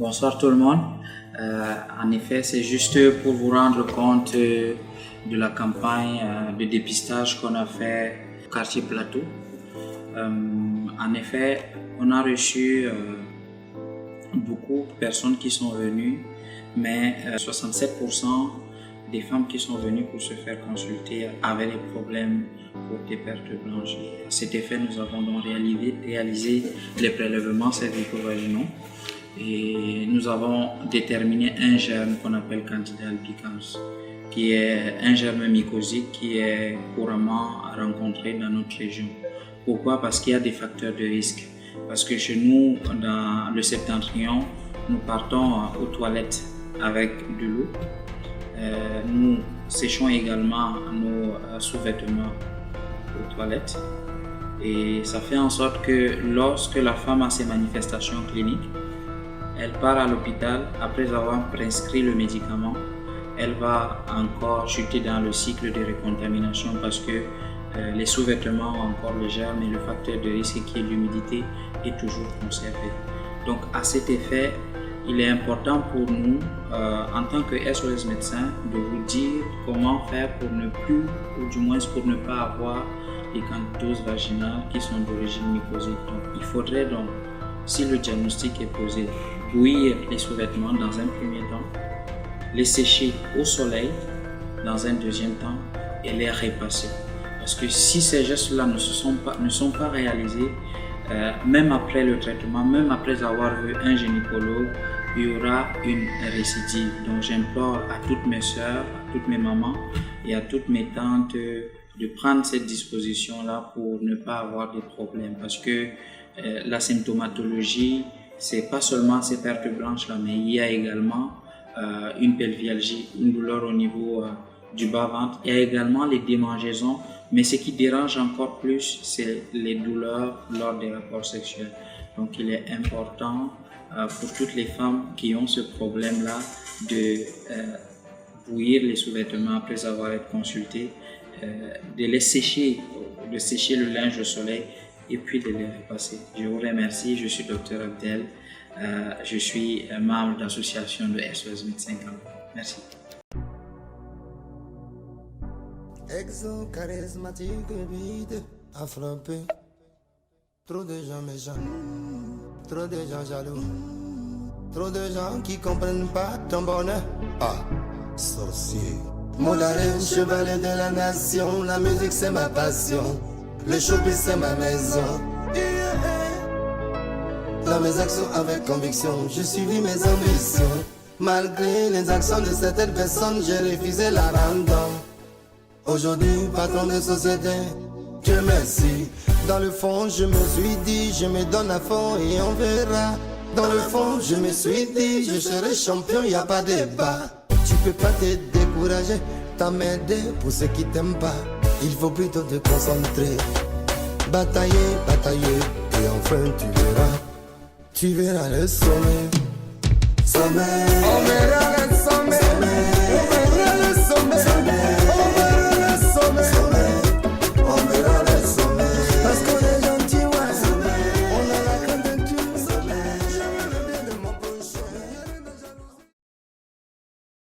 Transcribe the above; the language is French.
Bonsoir tout le monde. En effet, c'est juste pour vous rendre compte de la campagne de dépistage qu'on a fait au quartier Plateau. En effet, on a reçu beaucoup de personnes qui sont venues, mais 67% des femmes qui sont venues pour se faire consulter avaient des problèmes pour des pertes blanches. À cet effet, nous avons donc réalisé les prélèvements cervico-vaginaux et nous avons déterminé un germe qu'on appelle Candida albicans, qui est un germe mycosique qui est couramment rencontré dans notre région. Pourquoi? Parce qu'il y a des facteurs de risque. Parce que chez nous, dans le septentrion, nous partons aux toilettes avec de l'eau. Nous séchons également nos sous-vêtements aux toilettes. Et ça fait en sorte que lorsque la femme a ses manifestations cliniques, elle part à l'hôpital après avoir prescrit le médicament. Elle va encore chuter dans le cycle de recontamination parce que les sous-vêtements ont encore le germe et le facteur de risque qui est l'humidité est toujours conservé. Donc à cet effet, il est important pour nous, en tant que SOS médecin, de vous dire comment faire pour ne plus, ou du moins pour ne pas avoir les candidoses vaginales qui sont d'origine mycosique. Donc il faudrait donc, si le diagnostic est posé, bouillir les sous-vêtements dans un premier temps, les sécher au soleil dans un deuxième temps et les repasser. Parce que si ces gestes-là ne sont pas réalisés, même après le traitement, même après avoir vu un gynécologue, il y aura une récidive. Donc j'implore à toutes mes sœurs, à toutes mes mamans et à toutes mes tantes de prendre cette disposition-là pour ne pas avoir de problèmes. Parce que la symptomatologie, c'est pas seulement ces pertes blanches-là, mais il y a également une pelvialgie, une douleur au niveau du bas-ventre. Il y a également les démangeaisons, mais ce qui dérange encore plus, c'est les douleurs lors des rapports sexuels. Donc il est important pour toutes les femmes qui ont ce problème-là de bouillir les sous-vêtements après avoir été consultées, de les sécher, de sécher le linge au soleil et puis de les repasser. Je vous remercie, je suis Dr Abdel, je suis membre d'association de SOS Médecins Cameroun. Merci. Exo charismatique vide à frapper. Trop de gens méchants, trop de gens jaloux, trop de gens qui comprennent pas ton bonheur. Ah, sorcier. Mon arène, chevalier de la nation, la musique c'est ma passion, le showbiz c'est ma maison. Dans mes actions avec conviction, j'ai suivi mes ambitions. Malgré les actions de certaines personnes, j'ai refusé la random. Aujourd'hui, patron de société, Dieu merci. Dans le fond, je me suis dit, je me donne à fond et on verra. Dans le fond, je me suis dit, je serai champion, y a pas de débat. Tu peux pas te décourager, t'emmerder pour ceux qui t'aiment pas. Il faut plutôt te concentrer, batailler, batailler, et enfin tu verras le sommet. Sommet.